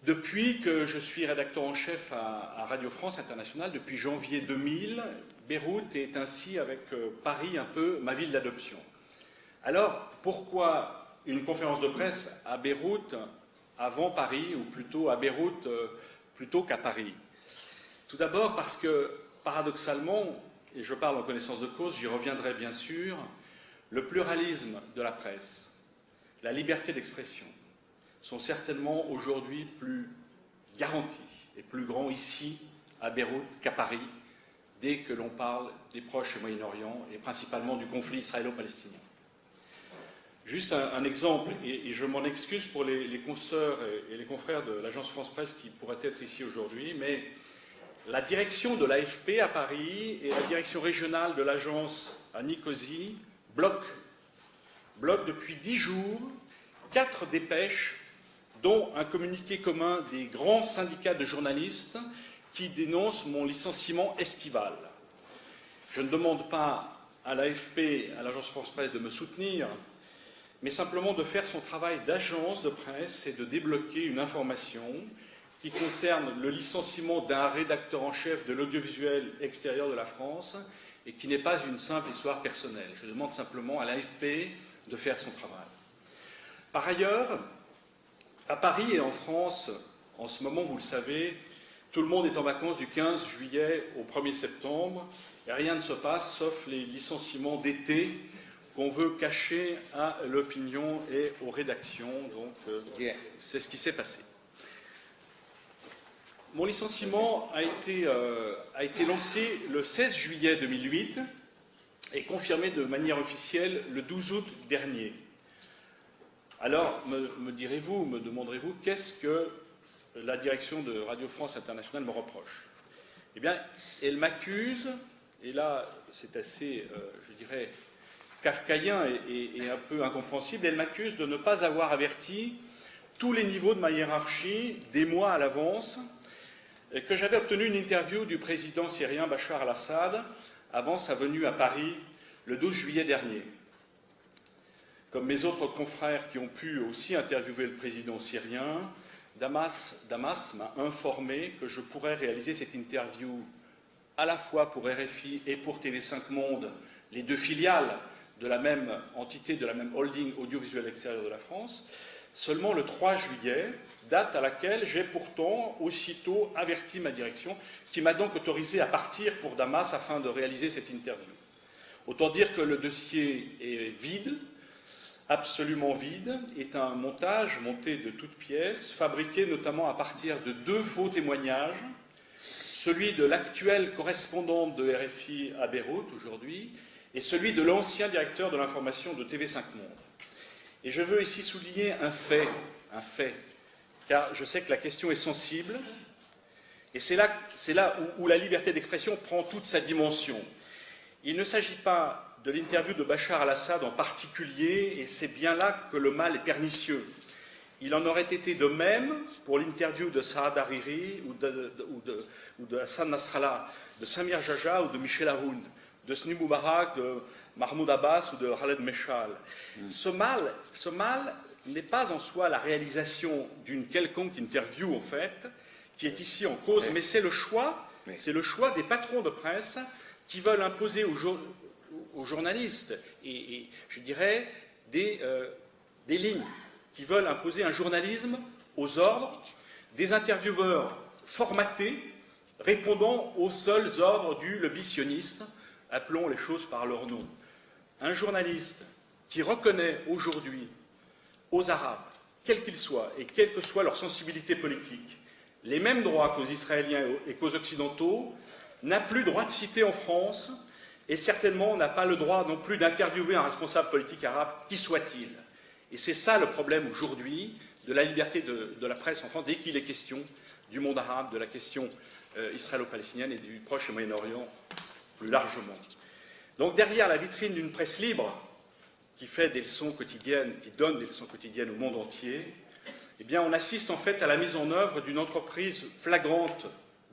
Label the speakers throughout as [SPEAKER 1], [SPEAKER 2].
[SPEAKER 1] Depuis que je suis rédacteur en chef à Radio France Internationale, depuis janvier 2000, Beyrouth est ainsi, avec Paris, un peu ma ville d'adoption. Alors, pourquoi une conférence de presse à Beyrouth avant Paris, ou plutôt à Beyrouth plutôt qu'à Paris? Tout d'abord parce que, paradoxalement, et je parle en connaissance de cause, j'y reviendrai bien sûr, le pluralisme de la presse, la liberté d'expression sont certainement aujourd'hui plus garantis et plus grands ici, à Beyrouth, qu'à Paris, dès que l'on parle des Proches et Moyen-Orient, et principalement du conflit israélo-palestinien. Juste un exemple, et je m'en excuse pour les consoeurs et les confrères de l'agence France-Presse qui pourraient être ici aujourd'hui, mais la direction de l'AFP à Paris et la direction régionale de l'agence à Nicosie bloquent depuis 10 jours 4 dépêches, dont un communiqué commun des grands syndicats de journalistes qui dénoncent mon licenciement estival. Je ne demande pas à l'AFP, à l'agence France-Presse, de me soutenir, mais simplement de faire son travail d'agence de presse et de débloquer une information qui concerne le licenciement d'un rédacteur en chef de l'audiovisuel extérieur de la France et qui n'est pas une simple histoire personnelle. Je demande simplement à l'AFP de faire son travail. Par ailleurs, à Paris et en France, en ce moment, vous le savez, tout le monde est en vacances du 15 juillet au 1er septembre et rien ne se passe sauf les licenciements d'été qu'on veut cacher à l'opinion et aux rédactions. Donc, c'est ce qui s'est passé. Mon licenciement a été lancé le 16 juillet 2008 et confirmé de manière officielle le 12 août dernier. Alors, me direz-vous, me demanderez-vous, qu'est-ce que la direction de Radio France Internationale me reproche? Eh bien, elle m'accuse, et là, c'est assez, je dirais, kafkaïen et un peu incompréhensible, elle m'accuse de ne pas avoir averti tous les niveaux de ma hiérarchie des mois à l'avance, et que j'avais obtenu une interview du président syrien Bachar al-Assad avant sa venue à Paris le 12 juillet dernier. Comme mes autres confrères qui ont pu aussi interviewer le président syrien, Damas m'a informé que je pourrais réaliser cette interview à la fois pour RFI et pour TV5 Monde, les deux filiales de la même entité, de la même holding audiovisuel extérieur de la France, seulement le 3 juillet, date à laquelle j'ai pourtant aussitôt averti ma direction, qui m'a donc autorisé à partir pour Damas afin de réaliser cette interview. Autant dire que le dossier est vide, absolument vide, est un montage monté de toutes pièces, fabriqué notamment à partir de 2 faux témoignages, celui de l'actuelle correspondante de RFI à Beyrouth aujourd'hui et celui de l'ancien directeur de l'information de TV5 Monde. Et je veux ici souligner un fait, car je sais que la question est sensible, et c'est là où la liberté d'expression prend toute sa dimension. Il ne s'agit pas de l'interview de Bachar al-Assad en particulier, et c'est bien là que le mal est pernicieux. Il en aurait été de même pour l'interview de Saad Hariri ou de Hassan Nasrallah, de Samir Jaja ou de Michel Aoun, de Sni Moubarak, de Mahmoud Abbas ou de Khaled Meshal. Ce mal n'est pas en soi la réalisation d'une quelconque interview, en fait, qui est ici en cause, mais c'est le choix des patrons de presse qui veulent imposer aux journalistes, et je dirais des lignes, qui veulent imposer un journalisme aux ordres, des intervieweurs formatés, répondant aux seuls ordres du lobby sioniste, appelons les choses par leur nom. Un journaliste qui reconnaît aujourd'hui aux Arabes, quels qu'ils soient, et quelle que soit leur sensibilité politique, les mêmes droits qu'aux Israéliens et qu'aux Occidentaux, n'a plus droit de citer en France, et certainement n'a pas le droit non plus d'interviewer un responsable politique arabe, qui soit-il. Et c'est ça le problème aujourd'hui de la liberté de la presse en France, dès qu'il est question du monde arabe, de la question israélo-palestinienne et du Proche et Moyen-Orient plus largement. Donc derrière la vitrine d'une presse libre qui fait des leçons quotidiennes, qui donne des leçons quotidiennes au monde entier, eh bien on assiste en fait à la mise en œuvre d'une entreprise flagrante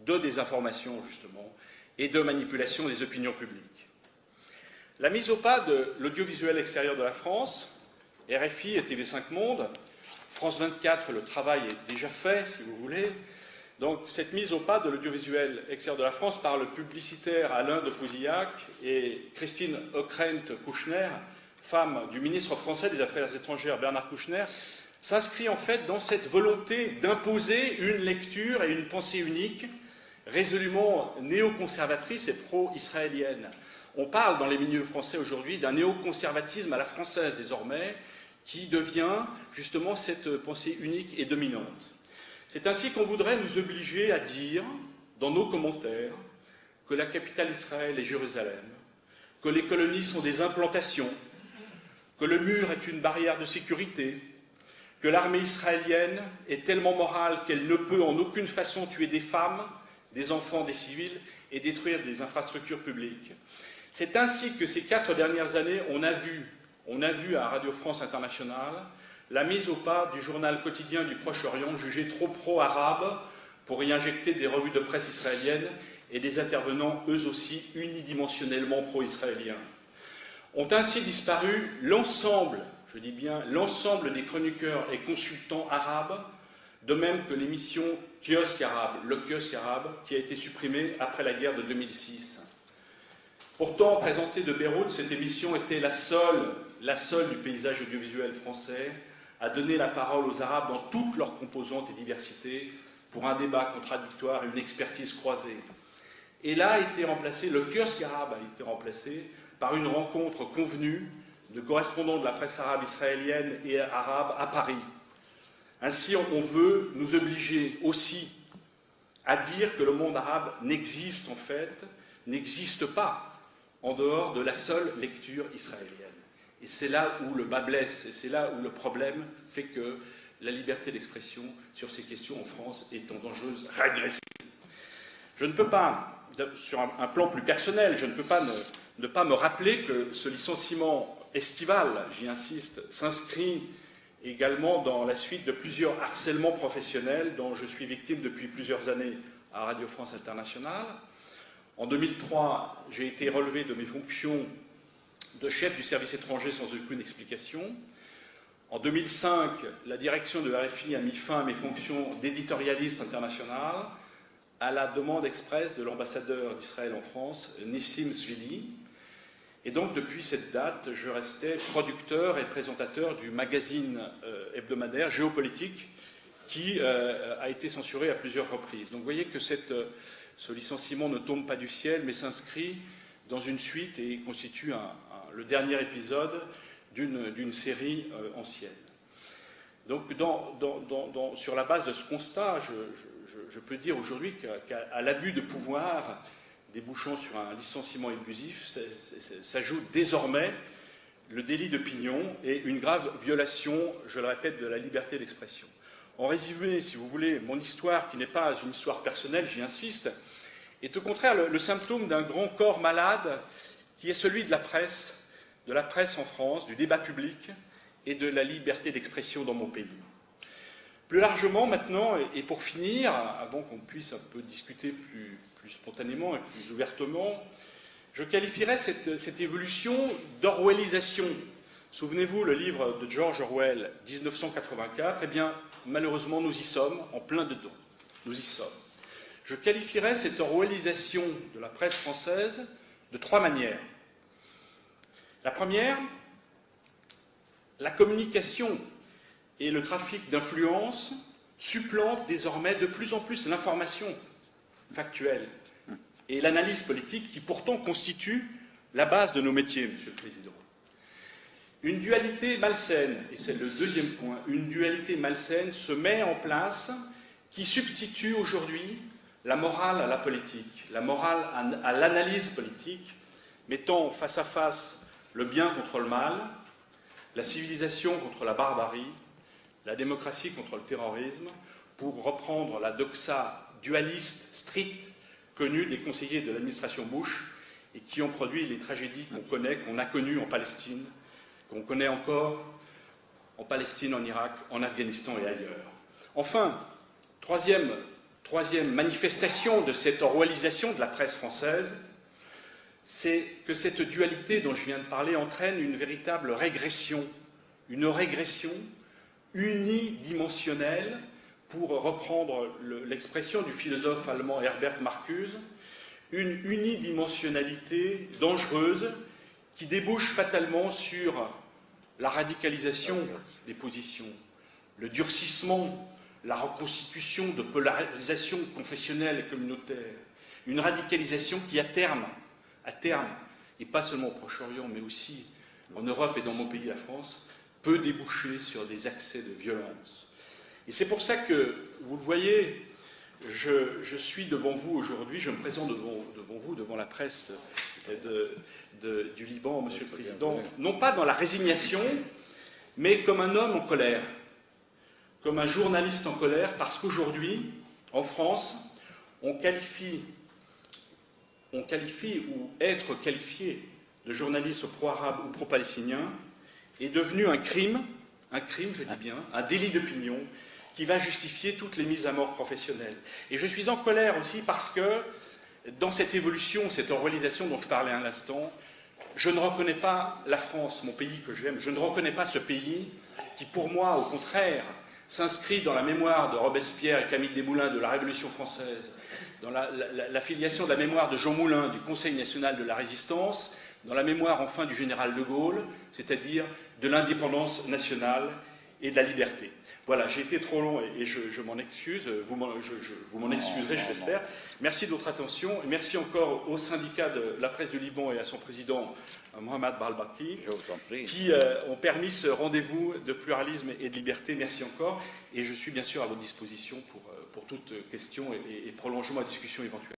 [SPEAKER 1] de désinformation justement et de manipulation des opinions publiques. La mise au pas de l'audiovisuel extérieur de la France, RFI et TV5 Monde, France 24, le travail est déjà fait, si vous voulez. Donc cette mise au pas de l'audiovisuel extérieur de la France par le publicitaire Alain de Pouzillac et Christine Ockrent-Kouchner, femme du ministre français des Affaires étrangères Bernard Kouchner, s'inscrit en fait dans cette volonté d'imposer une lecture et une pensée unique, résolument néoconservatrice et pro-israélienne. On parle dans les milieux français aujourd'hui d'un néoconservatisme à la française désormais, qui devient justement cette pensée unique et dominante. C'est ainsi qu'on voudrait nous obliger à dire, dans nos commentaires, que la capitale Israël est Jérusalem, que les colonies sont des implantations, que le mur est une barrière de sécurité, que l'armée israélienne est tellement morale qu'elle ne peut en aucune façon tuer des femmes, des enfants, des civils et détruire des infrastructures publiques. C'est ainsi que ces 4 dernières années, on a vu à Radio France Internationale la mise au pas du journal quotidien du Proche-Orient, jugé trop pro-arabe pour y injecter des revues de presse israéliennes et des intervenants eux aussi unidimensionnellement pro-israéliens. Ont ainsi disparu l'ensemble, je dis bien l'ensemble des chroniqueurs et consultants arabes, de même que l'émission Kiosque arabe, le kiosque arabe, qui a été supprimée après la guerre de 2006. Pourtant, présentée de Beyrouth, cette émission était la seule du paysage audiovisuel français à donner la parole aux Arabes dans toutes leurs composantes et diversités pour un débat contradictoire et une expertise croisée. Et là a été remplacé, le kiosque arabe a été remplacé par une rencontre convenue de correspondants de la presse arabe israélienne et arabe à Paris. Ainsi, on veut nous obliger aussi à dire que le monde arabe n'existe en fait, n'existe pas en dehors de la seule lecture israélienne. Et c'est là où le bas blesse, et c'est là où le problème fait que la liberté d'expression sur ces questions en France est en dangereuse régression. Je ne peux pas, sur un plan plus personnel, je ne peux pas ne pas me rappeler que ce licenciement estival, j'y insiste, s'inscrit également dans la suite de plusieurs harcèlements professionnels dont je suis victime depuis plusieurs années à Radio France Internationale. En 2003, j'ai été relevé de mes fonctions de chef du service étranger sans aucune explication. En 2005, la direction de RFI a mis fin à mes fonctions d'éditorialiste international à la demande expresse de l'ambassadeur d'Israël en France, Nissim Svili. Et donc, depuis cette date, je restais producteur et présentateur du magazine hebdomadaire Géopolitique qui a été censuré à plusieurs reprises. Donc, vous voyez que ce licenciement ne tombe pas du ciel, mais s'inscrit dans une suite et constitue le dernier épisode d'une série ancienne. Donc, sur la base de ce constat, je peux dire aujourd'hui qu'à l'abus de pouvoir débouchant sur un licenciement abusif, s'ajoute désormais le délit d'opinion et une grave violation, je le répète, de la liberté d'expression. En résumé, si vous voulez, mon histoire, qui n'est pas une histoire personnelle, j'y insiste, est au contraire le symptôme d'un grand corps malade qui est celui de la presse en France, du débat public et de la liberté d'expression dans mon pays. Plus largement maintenant, et pour finir, avant qu'on puisse un peu discuter plus spontanément et plus ouvertement, je qualifierais cette évolution d'orwellisation. Souvenez-vous, le livre de George Orwell, 1984, eh bien, malheureusement, nous y sommes, en plein dedans. Nous y sommes. Je qualifierais cette orwellisation de la presse française de 3 manières. La première, la communication et le trafic d'influence supplantent désormais de plus en plus l'information factuelle et l'analyse politique qui pourtant constitue la base de nos métiers, Monsieur le Président. Une dualité malsaine, et c'est le deuxième point, une dualité malsaine se met en place qui substitue aujourd'hui la morale à la politique, la morale à l'analyse politique, mettant face à face le bien contre le mal, la civilisation contre la barbarie, la démocratie contre le terrorisme, pour reprendre la doxa dualiste stricte connue des conseillers de l'administration Bush et qui ont produit les tragédies qu'on connaît, qu'on a connues en Palestine, qu'on connaît encore en Palestine, en Irak, en Afghanistan et ailleurs. Enfin, troisième manifestation de cette orwellisation de la presse française, c'est que cette dualité dont je viens de parler entraîne une véritable régression, une régression unidimensionnelle, pour reprendre l'expression du philosophe allemand Herbert Marcuse, une unidimensionnalité dangereuse qui débouche fatalement sur la radicalisation des positions, le durcissement, la reconstitution de polarisation confessionnelle et communautaire, une radicalisation qui à terme, et pas seulement au Proche-Orient, mais aussi en Europe et dans mon pays, la France, peut déboucher sur des accès de violence. Et c'est pour ça que, vous le voyez, je suis devant vous aujourd'hui, je me présente devant vous, devant la presse du Liban, Monsieur le Président, non pas dans la résignation, mais comme un homme en colère, comme un journaliste en colère, parce qu'aujourd'hui, en France, on qualifie ou être qualifié de journaliste pro-arabe ou pro-palestinien est devenu un crime, je dis bien, un délit d'opinion qui va justifier toutes les mises à mort professionnelles. Et je suis en colère aussi parce que dans cette évolution, cette orwellisation dont je parlais un instant, je ne reconnais pas la France, mon pays que j'aime, je ne reconnais pas ce pays qui, pour moi, au contraire, s'inscrit dans la mémoire de Robespierre et Camille Desmoulins de la Révolution française, dans la filiation de la mémoire de Jean Moulin du Conseil national de la Résistance, dans la mémoire enfin du général de Gaulle, c'est-à-dire de l'indépendance nationale et de la liberté. Voilà, j'ai été trop long et je m'en excuse, vous m'en excuserez, je l'espère. Merci de votre attention et merci encore au syndicat de la presse du Liban et à son président Mohamed Balbaki qui ont permis ce rendez-vous de pluralisme et de liberté. Merci encore et je suis bien sûr à votre disposition pour toute question et prolongement à discussion éventuelle.